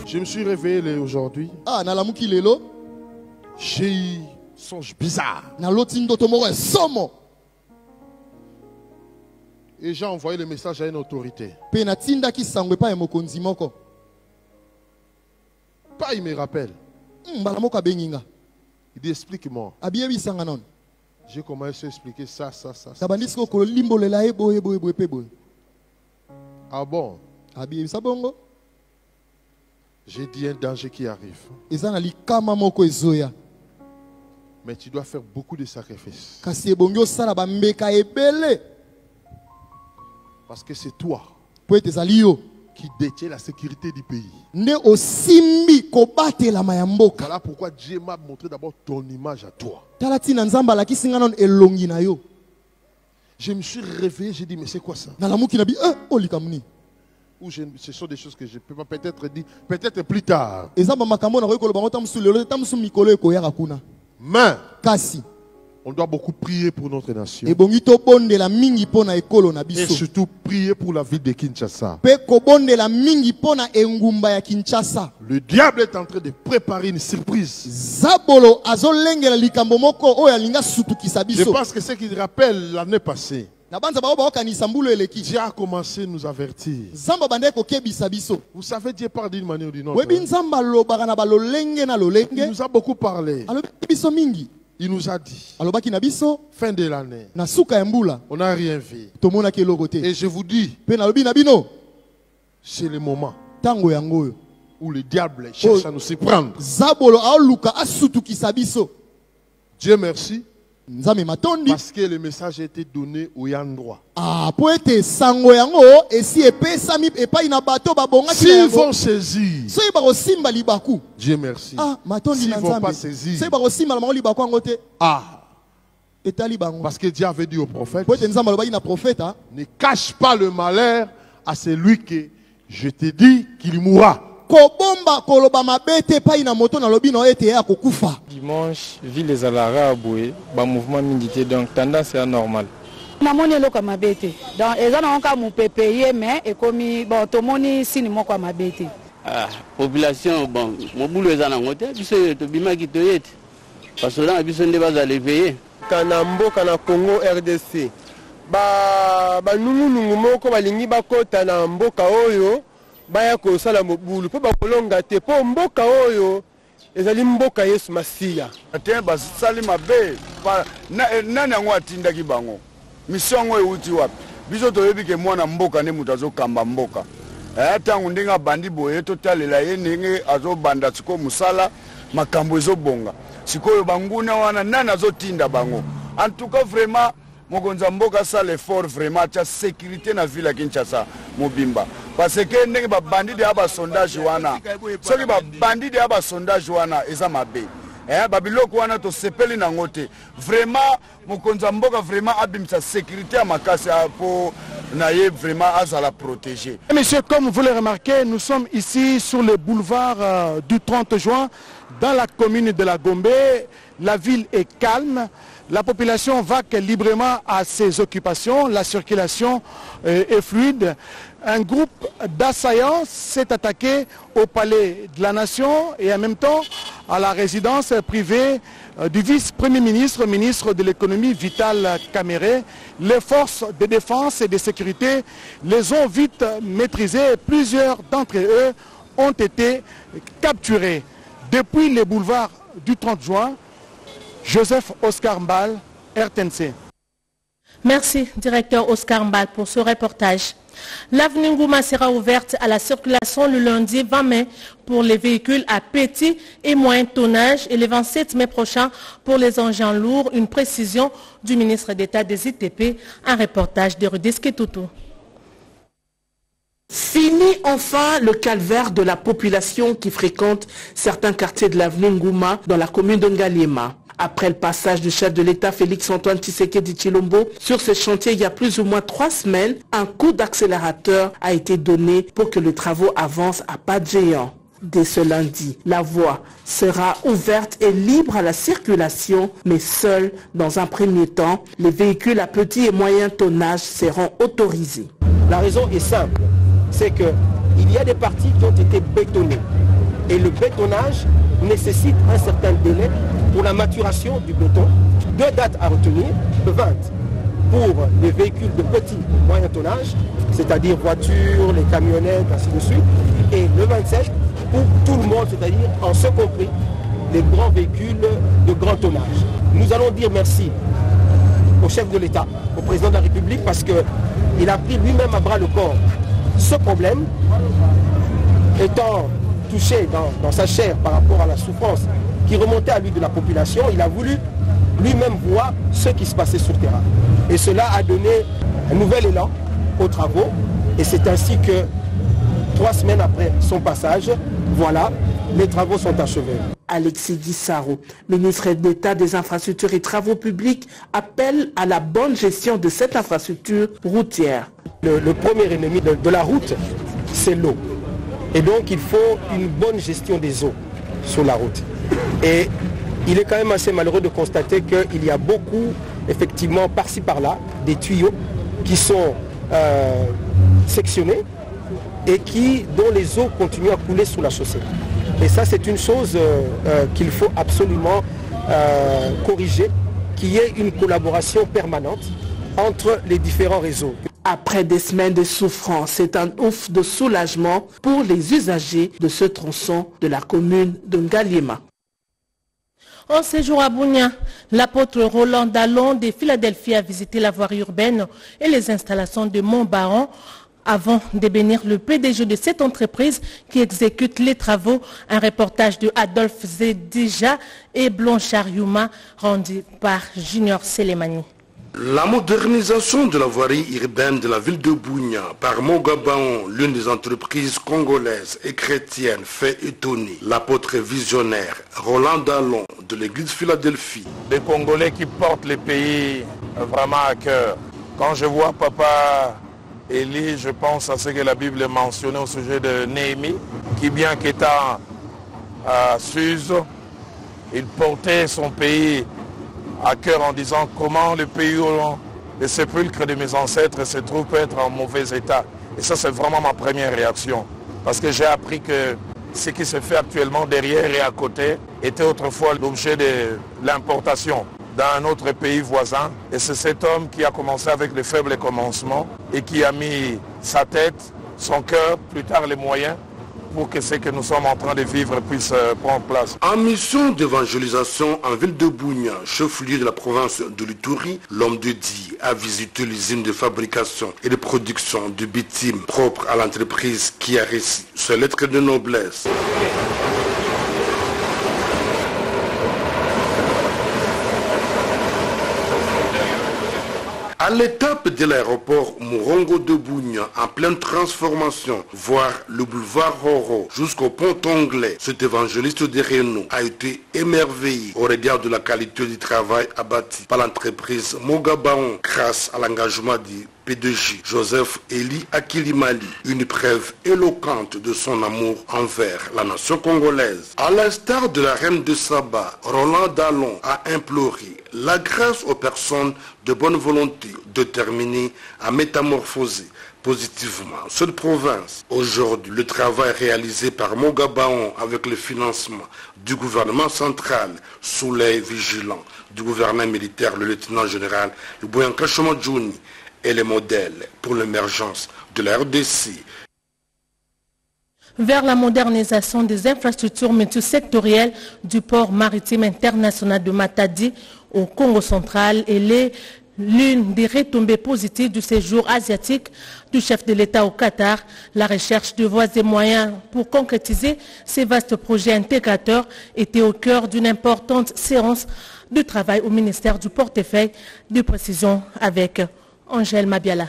Je me suis réveillé aujourd'hui. Ah, nalamuki lelo. J'ai eu un songe bizarre. Et j'ai envoyé le message à une autorité. Pas, il me rappelle. Il dit explique-moi. J'ai commencé à expliquer ça. Ah bon? J'ai dit un danger qui arrive. Mais tu dois faire beaucoup de sacrifices. Parce que c'est toi qui détiens la sécurité du pays. Voilà pourquoi Dieu m'a montré d'abord ton image à toi. Je me suis réveillé, j'ai dit mais c'est quoi ça? Ou ce sont des choses que je ne peux pas peut-être dire, peut-être plus tard. Mais on doit beaucoup prier pour notre nation. Et surtout prier pour la ville de Kinshasa. Le diable est en train de préparer une surprise. Je pense que ce qui rappelle l'année passée. Dieu a commencé à nous avertir. Vous savez, Dieu parle d'une manière ou d'une autre. Il nous a beaucoup parlé. Il nous a dit, fin de l'année, on n'a rien vu. Et je vous dis, c'est le moment où le diable cherche à nous surprendre. Dieu merci. Parce que le message a été donné au endroit. S'ils vont saisir, Dieu merci. S'ils ne vont pas saisir, parce que Dieu avait dit au prophète, ne cache pas le malheur à celui que je te dis qu'il mourra. Dimanche, ville les Alara à Boué, mouvement militaire, donc tendance est normale. Donc, ils ont payé, mais comme tout le monde ici, ils ont population, bon, mon boulot est en Angleterre, puis c'est le bima qui te est. Parce que là, ils ne pas aller veiller. Kanambo, Kana Congo, RDC. Nous, moko balingi bakota na mboka oyo, baya ko sala mobulu, po bakolonga te, po mboka oyo. Ezali mboka Yesu Masiya. Ate basali mabe nani yango atindaki bango. Mission ngo euti wapi? Biso toyebi ke mwana mboka ne mutu azokamba mboka. Tangu ndenge bandi boye totalela ye ndenge azobanda siko musala makambo ezobonga. Sikoyo banguna wana nani azotinda bango. En tout cas vraiment mokonza mboka ça l'effort vraiment cha sécurité na ville ya Kinshasa mobimba. Parce que ndenge ba bandit ya ba sondage wana. Soki ba bandit ya ba sondage wana eza mabe. Babiloko wana to sepeli na ngote. Vraiment mokonza mboka vraiment abimisa sécurité ya makasi pour naye vraiment azala protéger. Messieurs, comme vous le remarquez, nous sommes ici sur le boulevard du 30 juin dans la commune de la Gombe. La ville est calme. La population vaque librement à ses occupations. La circulation est fluide. Un groupe d'assaillants s'est attaqué au palais de la Nation et en même temps à la résidence privée du vice-premier ministre, ministre de l'économie Vital Kamerhe. Les forces de défense et de sécurité les ont vite maîtrisés. Plusieurs d'entre eux ont été capturés. Depuis les boulevards du 30 juin, Joseph Oscar Mbal, RTNC. Merci, directeur Oscar Mbal, pour ce reportage. L'avenue Ngouma sera ouverte à la circulation le lundi 20 mai pour les véhicules à petit et moyen tonnage et le 27 mai prochain pour les engins lourds. Une précision du ministre d'État des ITP, un reportage de Rudis Kitutu. Fini enfin le calvaire de la population qui fréquente certains quartiers de l'avenue Ngouma dans la commune de Ngaliema. Après le passage du chef de l'État Félix-Antoine Tshisekedi Tshilombo sur ce chantier il y a plus ou moins 3 semaines, un coup d'accélérateur a été donné pour que les travaux avancent à pas de géant. Dès ce lundi, la voie sera ouverte et libre à la circulation, mais seul dans un premier temps, les véhicules à petit et moyen tonnage seront autorisés. La raison est simple, c'est qu'il y a des parties qui ont été bétonnées. Et le bétonnage nécessite un certain délai pour la maturation du béton. 2 dates à retenir, le 20 pour les véhicules de petit et moyen tonnage, c'est-à-dire voitures, les camionnettes, ainsi de suite, et le 27 pour tout le monde, c'est-à-dire en ce compris les grands véhicules de grand tonnage. Nous allons dire merci au chef de l'État, au président de la République, parce qu'il a pris lui-même à bras le corps ce problème, étant touché dans sa chair par rapport à la souffrance qui remontait à lui de la population. Il a voulu lui-même voir ce qui se passait sur le terrain. Et cela a donné un nouvel élan aux travaux, et c'est ainsi que 3 semaines après son passage, voilà, les travaux sont achevés. Alexis Guissaro, ministre d'État des Infrastructures et Travaux Publics, appelle à la bonne gestion de cette infrastructure routière. Le premier ennemi de la route, c'est l'eau. Et donc il faut une bonne gestion des eaux sur la route. Et il est quand même assez malheureux de constater qu'il y a beaucoup, effectivement, par-ci par-là, des tuyaux qui sont sectionnés et dont les eaux continuent à couler sous la chaussée. Et ça, c'est une chose qu'il faut absolument corriger, qu'il y ait une collaboration permanente entre les différents réseaux. Après des semaines de souffrance, c'est un ouf de soulagement pour les usagers de ce tronçon de la commune de Ngaliema. En séjour à Bunia, l'apôtre Roland Dallon de Philadelphie a visité la voirie urbaine et les installations de Montbaron avant de bénir le PDG de cette entreprise qui exécute les travaux. Un reportage de Adolphe Zedija et Blanchard Yuma rendu par Junior Selemani. La modernisation de la voirie urbaine de la ville de Bunia par Mogabaon, l'une des entreprises congolaises et chrétiennes, fait étonner l'apôtre visionnaire Roland Dallon de l'église Philadelphie. Des Congolais qui portent les pays vraiment à cœur. Quand je vois Papa Élie, je pense à ce que la Bible mentionnait au sujet de Néhémie, qui bien qu'étant à Suse, il portait son pays à cœur en disant comment le pays où les sépulcres de mes ancêtres se trouvent peut être en mauvais état. Et ça, c'est vraiment ma première réaction. Parce que j'ai appris que ce qui se fait actuellement derrière et à côté était autrefois l'objet de l'importation d'un autre pays voisin. Et c'est cet homme qui a commencé avec les faibles commencements et qui a mis sa tête, son cœur, plus tard les moyens, pour que ce que nous sommes en train de vivre puisse prendre place. En mission d'évangélisation en ville de Bunia, chef-lieu de la province de l'Ituri, l'homme de Dieu a visité l'usine de fabrication et de production de bitume propre à l'entreprise qui a reçu ce lettre de noblesse. À l'étape de l'aéroport Morongo de Bunia, en pleine transformation, voire le boulevard Roro jusqu'au pont anglais, cet évangéliste de Renault a été émerveillé au regard de la qualité du travail abattu par l'entreprise Mogabaon grâce à l'engagement du PDG Joseph Eli Akilimali, une preuve éloquente de son amour envers la nation congolaise. À l'instar de la reine de Saba, Roland Dallon a imploré la grâce aux personnes de bonne volonté déterminées à métamorphoser positivement cette province. Aujourd'hui, le travail réalisé par Mogabaon avec le financement du gouvernement central sous l'œil vigilant du gouverneur militaire, le lieutenant général Boyanka Chomadjouni, est le modèle pour l'émergence de la RDC. Vers la modernisation des infrastructures multisectorielles du port maritime international de Matadi au Congo central, elle est l'une des retombées positives du séjour asiatique du chef de l'État au Qatar. La recherche de voies et moyens pour concrétiser ces vastes projets intégrateurs était au cœur d'une importante séance de travail au ministère du portefeuille de précision avec Angèle Mabiala.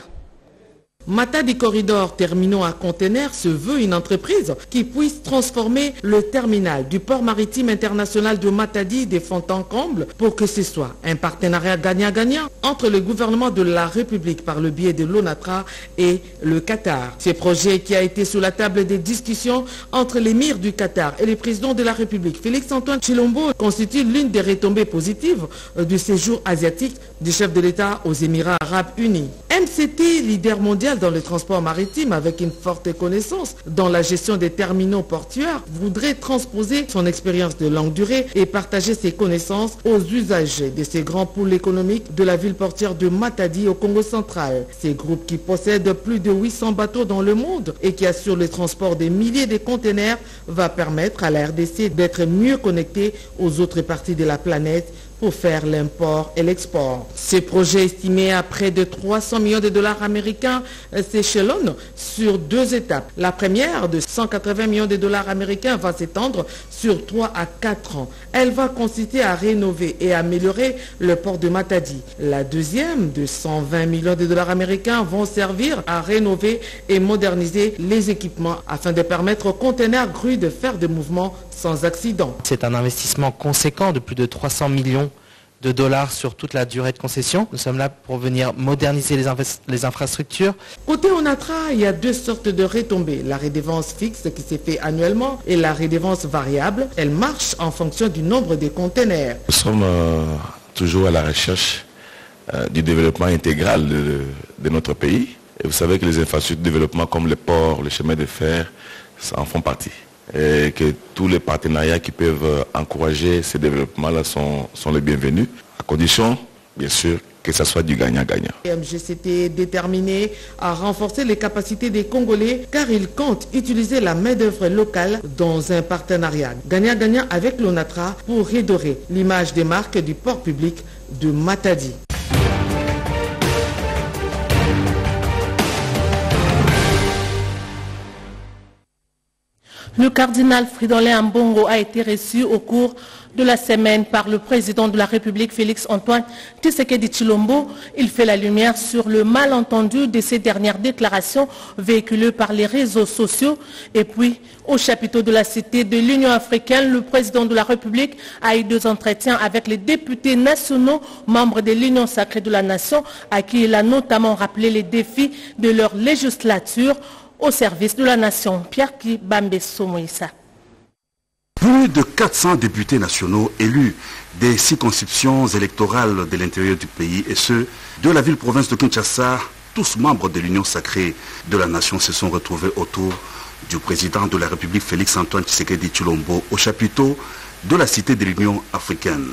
Matadi Corridor Terminaux à conteneurs se veut une entreprise qui puisse transformer le terminal du port maritime international de Matadi des Fontaines-Combles pour que ce soit un partenariat gagnant-gagnant entre le gouvernement de la République par le biais de l'ONATRA et le Qatar. Ce projet qui a été sous la table des discussions entre l'émir du Qatar et le président de la République, Félix-Antoine Tshilombo, constitue l'une des retombées positives du séjour asiatique du chef de l'État aux Émirats Arabes Unis. MCT, leader mondial dans le transport maritime avec une forte connaissance dans la gestion des terminaux portuaires, voudrait transposer son expérience de longue durée et partager ses connaissances aux usagers de ces grands pôles économiques de la ville portuaire de Matadi au Congo central. Ces groupes qui possèdent plus de 800 bateaux dans le monde et qui assurent le transport des milliers de conteneurs va permettre à la RDC d'être mieux connectée aux autres parties de la planète pour faire l'import et l'export. Ce projet estimé à près de 300 millions de dollars américains s'échelonne sur 2 étapes. La première, de 180 millions de dollars américains, va s'étendre sur 3 à 4 ans. Elle va consister à rénover et améliorer le port de Matadi. La deuxième, de 120 millions de dollars américains, vont servir à rénover et moderniser les équipements afin de permettre aux conteneurs grues de faire des mouvements sans accident. C'est un investissement conséquent de plus de 300 millions de dollars sur toute la durée de concession. Nous sommes là pour venir moderniser les infrastructures. Côté ONATRA, il y a 2 sortes de retombées. La redevance fixe qui s'est fait annuellement et la redevance variable. Elle marche en fonction du nombre de conteneurs. Nous sommes toujours à la recherche du développement intégral de notre pays. Et vous savez que les infrastructures de développement comme les ports, les chemins de fer, ça en font partie. Et que tous les partenariats qui peuvent encourager ces développements-là sont les bienvenus, à condition, bien sûr, que ce soit du gagnant-gagnant. MGCT est déterminé à renforcer les capacités des Congolais car ils comptent utiliser la main-d'œuvre locale dans un partenariat gagnant-gagnant avec l'ONATRA pour redorer l'image des marques du port public de Matadi. Le cardinal Fridolin Ambongo a été reçu au cours de la semaine par le président de la République, Félix-Antoine Tshisekedi Tshilombo. Il fait la lumière sur le malentendu de ces dernières déclarations véhiculées par les réseaux sociaux. Et puis, au chapiteau de la Cité de l'Union africaine, le président de la République a eu 2 entretiens avec les députés nationaux, membres de l'Union sacrée de la Nation, à qui il a notamment rappelé les défis de leur législature au service de la nation. Pierre Kibambeso Moïsa. Plus de 400 députés nationaux élus des circonscriptions électorales de l'intérieur du pays et ceux de la ville-province de Kinshasa, tous membres de l'Union sacrée de la nation, se sont retrouvés autour du président de la République Félix-Antoine Tshisekedi Tshilombo au chapiteau de la Cité de l'Union africaine.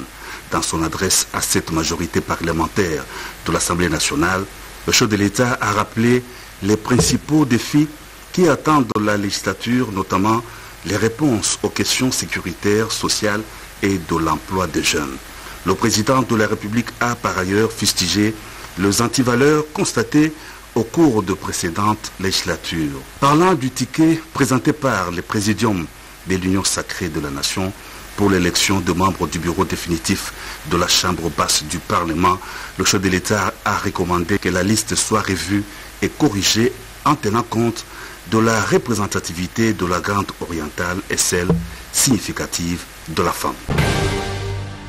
Dans son adresse à cette majorité parlementaire de l'Assemblée nationale, le chef de l'État a rappelé les principaux défis qui attendent la législature, notamment les réponses aux questions sécuritaires, sociales et de l'emploi des jeunes. Le président de la République a par ailleurs fustigé les antivaleurs constatées au cours de précédentes législatures. Parlant du ticket présenté par le présidium de l'Union sacrée de la nation pour l'élection de membres du bureau définitif de la Chambre basse du Parlement, le chef de l'État a recommandé que la liste soit revue et corrigée en tenant compte de la représentativité de la Grande Orientale et celle significative de la femme.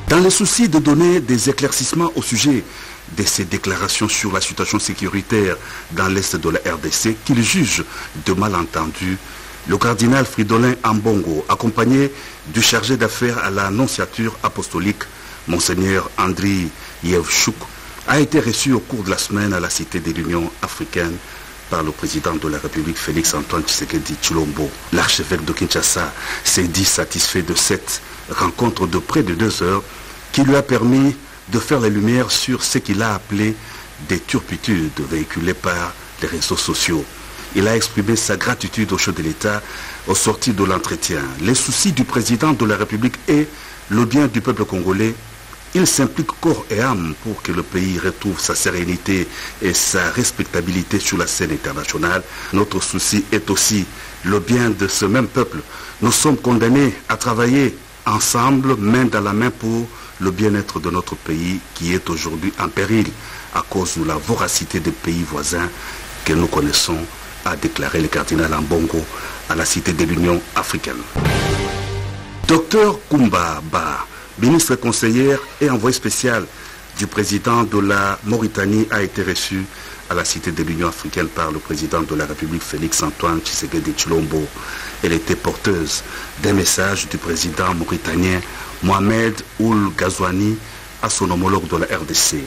Dans le souci de donner des éclaircissements au sujet de ces déclarations sur la situation sécuritaire dans l'Est de la RDC, qu'il juge de malentendus, le cardinal Fridolin Ambongo, accompagné du chargé d'affaires à la nonciature apostolique, Monseigneur Andriy Yevchuk, a été reçu au cours de la semaine à la Cité de l'Union africaine par le président de la République Félix-Antoine Tshisekedi Tshilombo. L'archevêque de Kinshasa s'est dit satisfait de cette rencontre de près de 2 heures qui lui a permis de faire la lumière sur ce qu'il a appelé des turpitudes véhiculées par les réseaux sociaux. Il a exprimé sa gratitude au chef de l'État au sortir de l'entretien. Les soucis du président de la République et le bien du peuple congolais, il s'implique corps et âme pour que le pays retrouve sa sérénité et sa respectabilité sur la scène internationale. Notre souci est aussi le bien de ce même peuple. Nous sommes condamnés à travailler ensemble, main dans la main, pour le bien-être de notre pays qui est aujourd'hui en péril à cause de la voracité des pays voisins que nous connaissons, a déclaré le cardinal Ambongo à la Cité de l'Union africaine. Dr Koumba Ba, ministre conseillère et envoyé spécial du président de la Mauritanie, a été reçu à la Cité de l'Union africaine par le président de la République Félix Antoine Tshisekedi Tshilombo. Elle était porteuse d'un message du président mauritanien Mohamed Ould Ghazouani à son homologue de la RDC.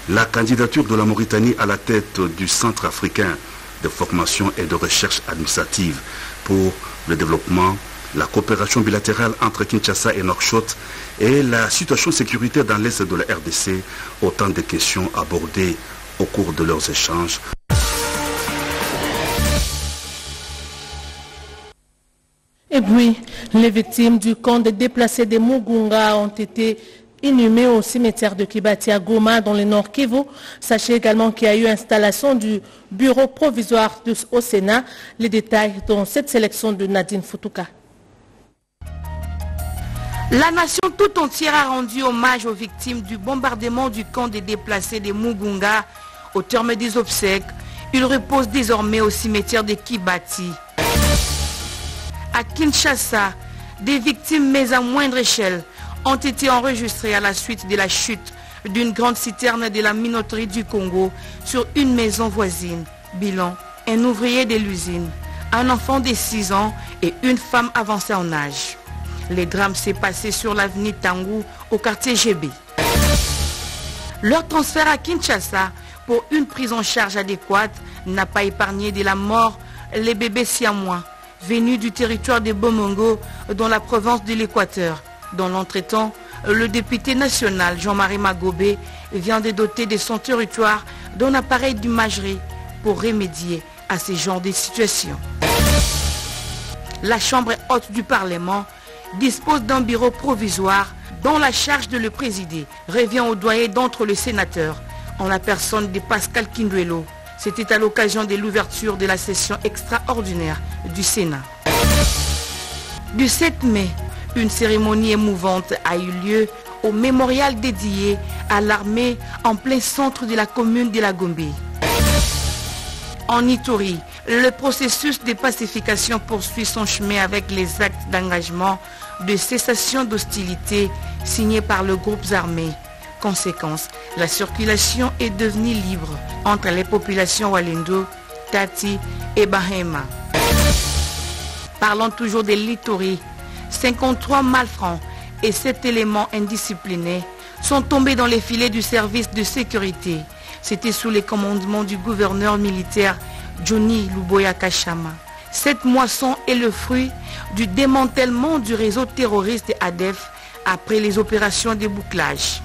La candidature de la Mauritanie à la tête du Centre africain de formation et de recherche administrative pour le développement, la coopération bilatérale entre Kinshasa et Nouakchott et la situation sécuritaire dans l'est de la RDC, autant de questions abordées au cours de leurs échanges. Et puis, les victimes du camp des déplacés de Mugunga ont été inhumées au cimetière de Kibati à Goma dans le nord Kivu. Sachez également qu'il y a eu installation du bureau provisoire au Sénat. Les détails dans cette sélection de Nadine Futuka. La nation tout entière a rendu hommage aux victimes du bombardement du camp des déplacés de Mugunga. Au terme des obsèques, ils reposent désormais au cimetière de Kibati. À Kinshasa, des victimes mais à moindre échelle ont été enregistrées à la suite de la chute d'une grande citerne de la minoterie du Congo sur une maison voisine. Bilan, un ouvrier de l'usine, un enfant de 6 ans et une femme avancée en âge. Le drame s'est passé sur l'avenue Tangou au quartier GB. Leur transfert à Kinshasa pour une prise en charge adéquate n'a pas épargné de la mort les bébés siamois venus du territoire de Bomongo dans la province de l'Équateur. Dans l'entretemps, le député national Jean-Marie Magobé vient de doter de son territoire d'un appareil d'imagerie pour remédier à ce genre de situations. La Chambre haute du Parlement dispose d'un bureau provisoire dont la charge de le présider revient au doyen d'entre les sénateurs en la personne de Pascal Kinduelo. C'était à l'occasion de l'ouverture de la session extraordinaire du Sénat. Du 7 mai, une cérémonie émouvante a eu lieu au mémorial dédié à l'armée en plein centre de la commune de la Gombe. En Ituri, le processus de pacification poursuit son chemin avec les actes d'engagement de cessation d'hostilité signés par le groupe armé. Conséquence, la circulation est devenue libre entre les populations Walendo, Tati et Bahema. Parlons toujours de l'Ituri. 53 malfrats et 7 éléments indisciplinés sont tombés dans les filets du service de sécurité. C'était sous les commandements du gouverneur militaire Johnny Luboya Kachama. Cette moisson est le fruit du démantèlement du réseau terroriste ADEF après les opérations de bouclage.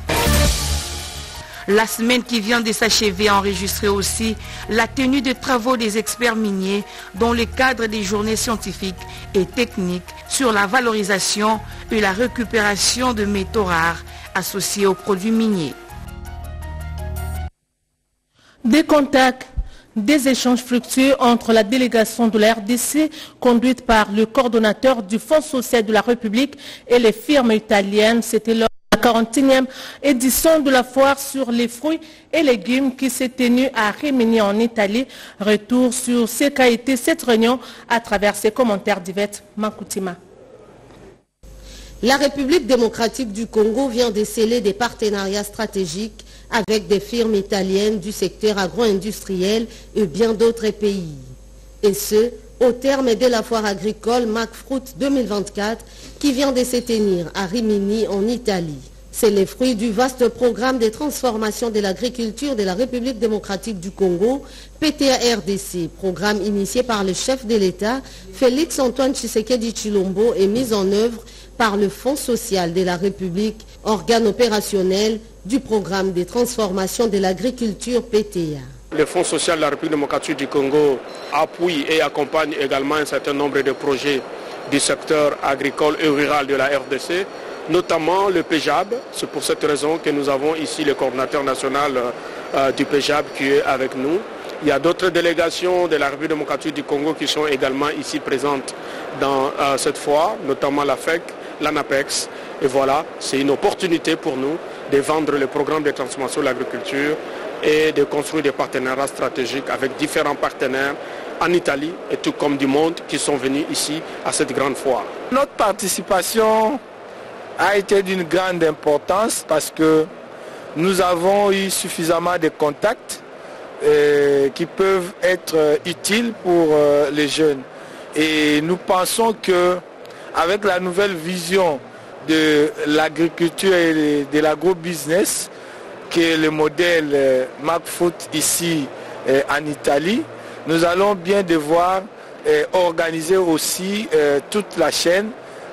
La semaine qui vient de s'achever a enregistré aussi la tenue de travaux des experts miniers dans le cadre des journées scientifiques et techniques sur la valorisation et la récupération de métaux rares associés aux produits miniers. Des contacts, des échanges fructueux entre la délégation de la RDC conduite par le coordonnateur du Fonds social de la République et les firmes italiennes. C'était lors de la 41e édition de la foire sur les fruits et légumes qui s'est tenue à Rimini en Italie. Retour sur ce qu'a été cette réunion à travers ses commentaires d'Yvette Makoutima. La République démocratique du Congo vient de sceller des partenariats stratégiques avec des firmes italiennes du secteur agro-industriel et bien d'autres pays. Et ce, au terme de la foire agricole MacFruit 2024 qui vient de se tenir à Rimini en Italie. C'est le fruit du vaste programme de transformation de l'agriculture de la République démocratique du Congo, PTA-RDC, programme initié par le chef de l'État, Félix Antoine Tshisekedi Tshilombo, et mis en œuvre par le Fonds social de la République, organe opérationnel du programme de transformation de l'agriculture PTA. Le Fonds social de la République démocratique du Congo appuie et accompagne également un certain nombre de projets du secteur agricole et rural de la RDC, notamment le PEJAB. C'est pour cette raison que nous avons ici le coordinateur national du PEJAB qui est avec nous. Il y a d'autres délégations de la République démocratique du Congo qui sont également ici présentes dans cette foire, notamment la FEC, l'ANAPEX. Et voilà, c'est une opportunité pour nous de vendre le programme de transformation de l'agriculture et de construire des partenariats stratégiques avec différents partenaires en Italie et tout comme du monde qui sont venus ici à cette grande foire. Notre participation a été d'une grande importance parce que nous avons eu suffisamment de contacts qui peuvent être utiles pour les jeunes. Et nous pensons que avec la nouvelle vision de l'agriculture et de l'agro-business, qui est le modèle McFood ici en Italie, nous allons bien devoir organiser aussi toute la chaîne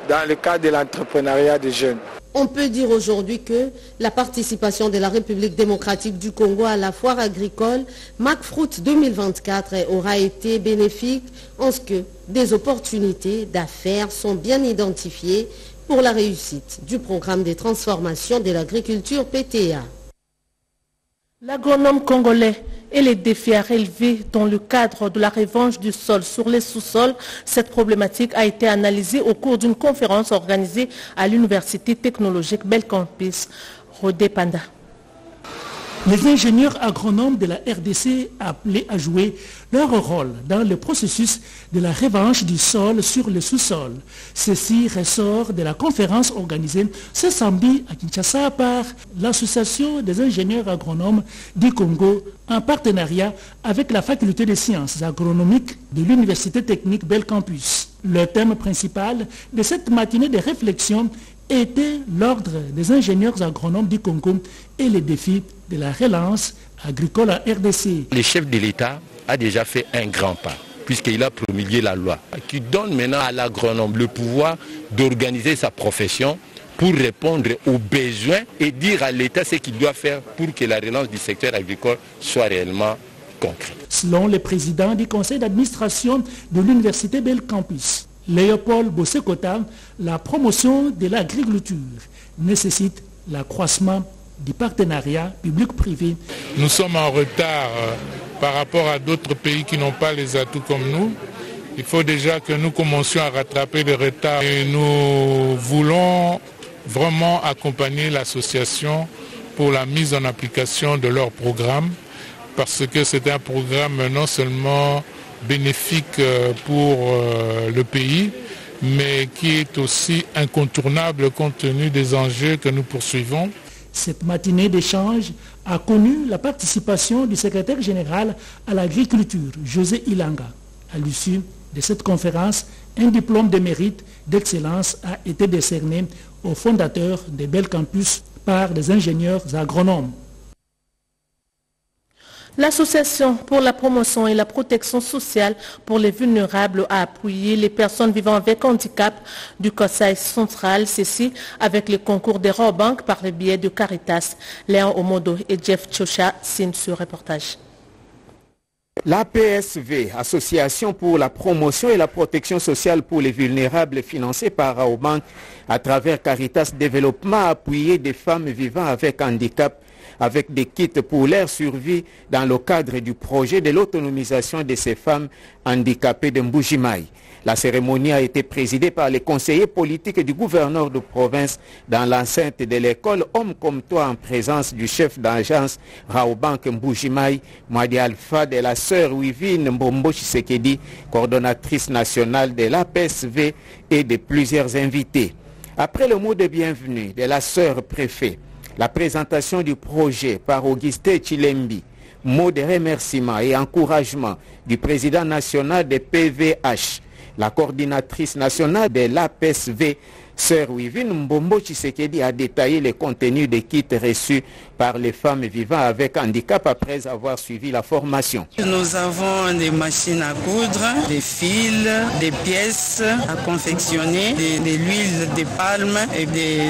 dans le cadre de l'entrepreneuriat des jeunes. On peut dire aujourd'hui que la participation de la République démocratique du Congo à la foire agricole McFruit 2024 aura été bénéfique en ce que des opportunités d'affaires sont bien identifiées pour la réussite du programme de transformation de l'agriculture PTA. L'agronome congolais et les défis à relever dans le cadre de la revanche du sol sur les sous-sols. Cette problématique a été analysée au cours d'une conférence organisée à l'Université technologique Belcampus. Rodé Panda. Les ingénieurs agronomes de la RDC appelés à jouer leur rôle dans le processus de la revanche du sol sur le sous-sol. Ceci ressort de la conférence organisée ce samedi à Kinshasa par l'Association des ingénieurs agronomes du Congo en partenariat avec la Faculté des sciences agronomiques de l'Université technique Belcampus. Le thème principal de cette matinée de réflexion était l'ordre des ingénieurs agronomes du Congo et les défis de la relance agricole à RDC. Le chef de l'État a déjà fait un grand pas, puisqu'il a promulgué la loi, qui donne maintenant à l'agronome le pouvoir d'organiser sa profession pour répondre aux besoins et dire à l'État ce qu'il doit faire pour que la relance du secteur agricole soit réellement concrète. Selon le président du conseil d'administration de l'Université Belcampus, Léopold Bossekota, la promotion de l'agriculture nécessite l'accroissement du partenariat public-privé. Nous sommes en retard par rapport à d'autres pays qui n'ont pas les atouts comme nous. Il faut déjà que nous commencions à rattraper le retard et nous voulons vraiment accompagner l'association pour la mise en application de leur programme parce que c'est un programme non seulement bénéfique pour le pays, mais qui est aussi incontournable compte tenu des enjeux que nous poursuivons. Cette matinée d'échange a connu la participation du secrétaire général à l'agriculture, José Ilanga. À l'issue de cette conférence, un diplôme de mérite d'excellence a été décerné au fondateur de Belcampus par des ingénieurs agronomes. L'Association pour la promotion et la protection sociale pour les vulnérables a appuyé les personnes vivant avec handicap du Conseil central, ceci avec le concours des Robank par le biais de Caritas. Léon Omodo et Jeff Chocha signent ce reportage. L'APSV, Association pour la promotion et la protection sociale pour les vulnérables, financée par Raobank à travers Caritas Développement, a appuyé des femmes vivant avec handicap avec des kits pour leur survie dans le cadre du projet de l'autonomisation de ces femmes handicapées de Mbujimaï. La cérémonie a été présidée par les conseillers politiques du gouverneur de province dans l'enceinte de l'école Homme comme toi en présence du chef d'agence Raobank Mbujimaï, Mwadi Alpha, de la sœur Wivine Mbombo Chisekedi, coordonnatrice nationale de l'APSV et de plusieurs invités. Après le mot de bienvenue de la sœur préfet, la présentation du projet par Augustin Chilembi, mot de remerciement et encouragement du président national de PVH, la coordinatrice nationale de l'APSV, Sœur Wivine Mbombo Chisekedi, a détaillé le contenu des kits reçus par les femmes vivant avec handicap après avoir suivi la formation. Nous avons des machines à coudre, des fils, des pièces à confectionner, de l'huile de palme et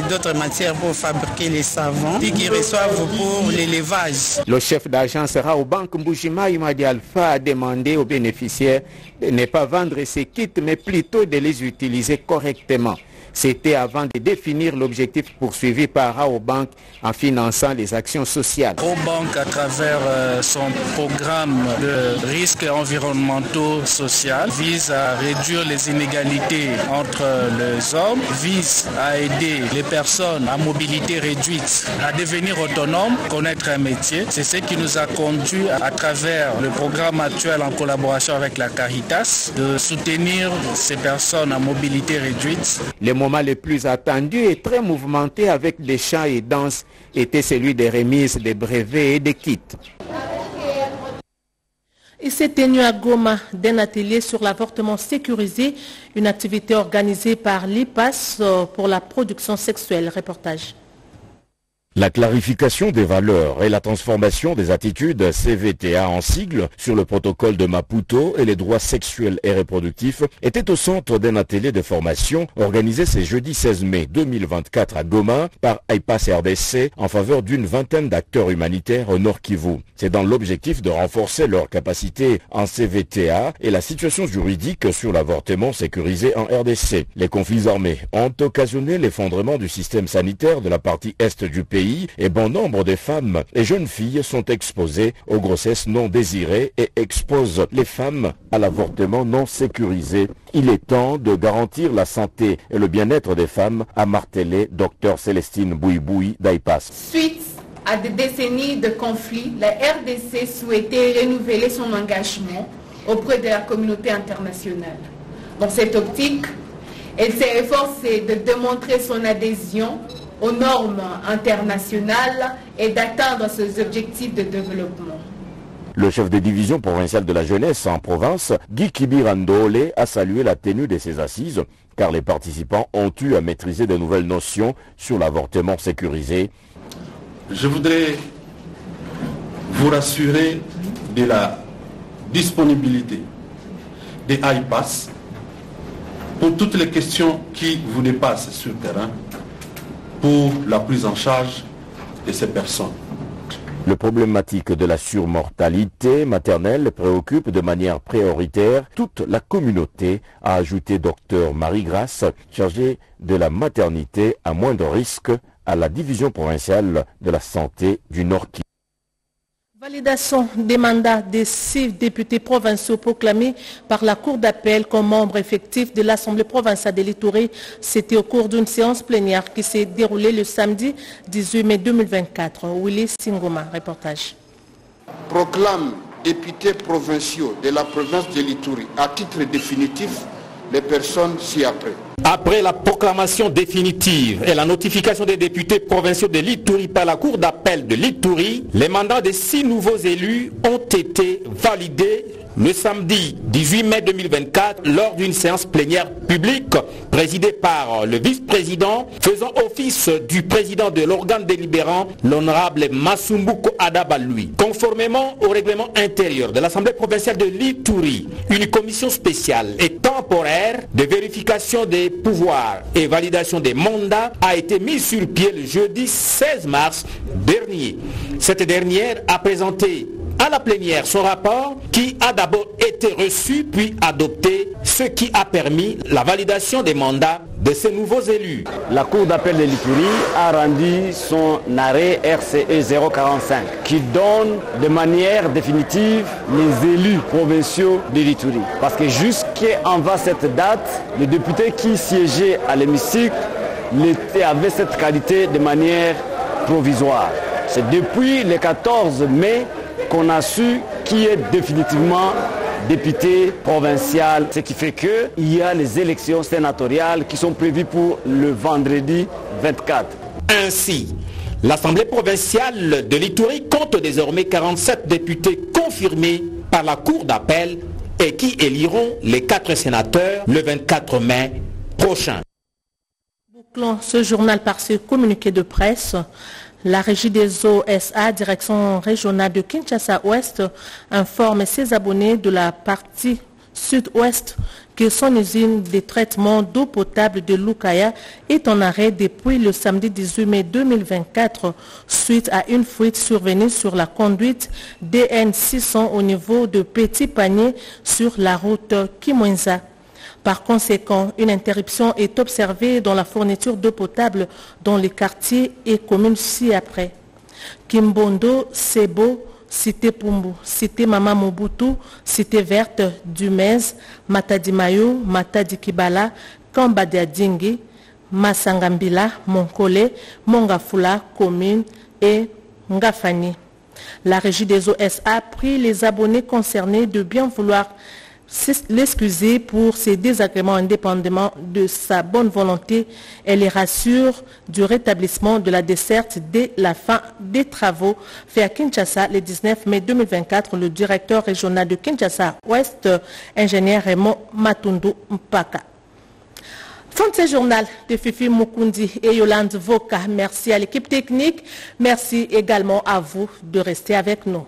d'autres matières pour fabriquer les savons, puis qui reçoivent pour l'élevage. Le chef d'agence Raobank Mbujimaï, Mwadi Alpha, a demandé aux bénéficiaires de ne pas vendre ces kits, mais plutôt de les utiliser correctement. C'était avant de définir l'objectif poursuivi par Aobank en finançant les actions sociales. Aobank, à travers son programme de risques environnementaux sociaux, vise à réduire les inégalités entre les hommes, vise à aider les personnes à mobilité réduite à devenir autonomes, connaître un métier. C'est ce qui nous a conduit à travers le programme actuel en collaboration avec la Caritas de soutenir ces personnes à mobilité réduite. Le moment le plus attendu et très mouvementé avec des chants et danses était celui des remises des brevets et des kits. Il s'est tenu à Goma d'un atelier sur l'avortement sécurisé, une activité organisée par l'IPAS pour la production sexuelle. Reportage. La clarification des valeurs et la transformation des attitudes CVTA en sigle sur le protocole de Maputo et les droits sexuels et reproductifs étaient au centre d'un atelier de formation organisé ce jeudi 16 mai 2024 à Goma par IPAS RDC en faveur d'une vingtaine d'acteurs humanitaires au Nord Kivu. C'est dans l'objectif de renforcer leur capacité en CVTA et la situation juridique sur l'avortement sécurisé en RDC. Les conflits armés ont occasionné l'effondrement du système sanitaire de la partie est du pays et bon nombre de femmes et jeunes filles sont exposées aux grossesses non désirées et exposent les femmes à l'avortement non sécurisé. Il est temps de garantir la santé et le bien-être des femmes, a martelé Dr Célestine Bouiboui d'IPAS. Suite à des décennies de conflits, la RDC souhaitait renouveler son engagement auprès de la communauté internationale. Dans cette optique, elle s'est efforcée de démontrer son adhésion aux normes internationales et d'atteindre ses objectifs de développement. Le chef de division provinciale de la jeunesse en province, Guy Kibirandole, a salué la tenue de ces assises car les participants ont eu à maîtriser de nouvelles notions sur l'avortement sécurisé. Je voudrais vous rassurer de la disponibilité des IPAS pour toutes les questions qui vous dépassent sur le terrain pour la prise en charge de ces personnes. Le problématique de la surmortalité maternelle préoccupe de manière prioritaire toute la communauté, a ajouté Dr Marie-Grace, chargée de la maternité à moindre risque à la division provinciale de la santé du Nord-Kivu. Validation des mandats des 6 députés provinciaux proclamés par la Cour d'appel comme membres effectifs de l'Assemblée provinciale de l'Ituri. C'était au cours d'une séance plénière qui s'est déroulée le samedi 18 mai 2024. Willy Singoma, reportage. Proclame députés provinciaux de la province de l'Ituri à titre définitif les personnes ci-après. Après la proclamation définitive et la notification des députés provinciaux de l'Ituri par la Cour d'appel de l'Ituri, les mandats des 6 nouveaux élus ont été validés le samedi 18 mai 2024 lors d'une séance plénière publique présidée par le vice-président faisant office du président de l'organe délibérant, l'honorable Masumbuko Adabalui. Conformément au règlement intérieur de l'Assemblée provinciale de l'Ituri, une commission spéciale et temporaire de vérification des pouvoirs et validation des mandats a été mise sur pied le jeudi 16 mars dernier. Cette dernière a présenté à la plénière son rapport qui a d'abord été reçu puis adopté, ce qui a permis la validation des mandats de ces nouveaux élus. La Cour d'appel de l'Ituri a rendu son arrêt RCE 045 qui donne de manière définitive les élus provinciaux de l'Ituri. Parce que jusqu'en cette date, les députés qui siégeaient à l'hémicycle avaient cette qualité de manière provisoire. C'est depuis le 14 mai qu'on a su qui est définitivement député provincial, ce qui fait qu'il y a les élections sénatoriales qui sont prévues pour le vendredi 24. Ainsi, l'Assemblée provinciale de l'Ituri compte désormais 47 députés confirmés par la Cour d'appel et qui éliront les 4 sénateurs le 24 mai prochain. Bouclons ce journal par ce communiqué de presse. La Régie des eaux SA, direction régionale de Kinshasa-Ouest, informe ses abonnés de la partie sud-ouest que son usine de traitement d'eau potable de Lukaya est en arrêt depuis le samedi 18 mai 2024 suite à une fuite survenue sur la conduite DN600 au niveau de Petit Panier sur la route Kimwenza. Par conséquent, une interruption est observée dans la fourniture d'eau potable dans les quartiers et communes ci-après. Kimbondo, Sebo, Cité Pumbu, Cité Mama Mobutu, Cité Verte, Dumez, Matadi Mayo, Matadi Kibala, Kambadi Adingi, Masangambila, Monkole, Mongafula, Commune et Ngafani. La Régie des eaux SA prie les abonnés concernés de bien vouloir l'excuser pour ces désagréments indépendamment de sa bonne volonté. Elle les rassure du rétablissement de la desserte dès la fin des travaux. Fait à Kinshasa le 19 mai 2024, le directeur régional de Kinshasa Ouest, ingénieur Raymond Matundu Mpaka. Fin de ce journal de Fifi Mukundi et Yolande Voka. Merci à l'équipe technique. Merci également à vous de rester avec nous.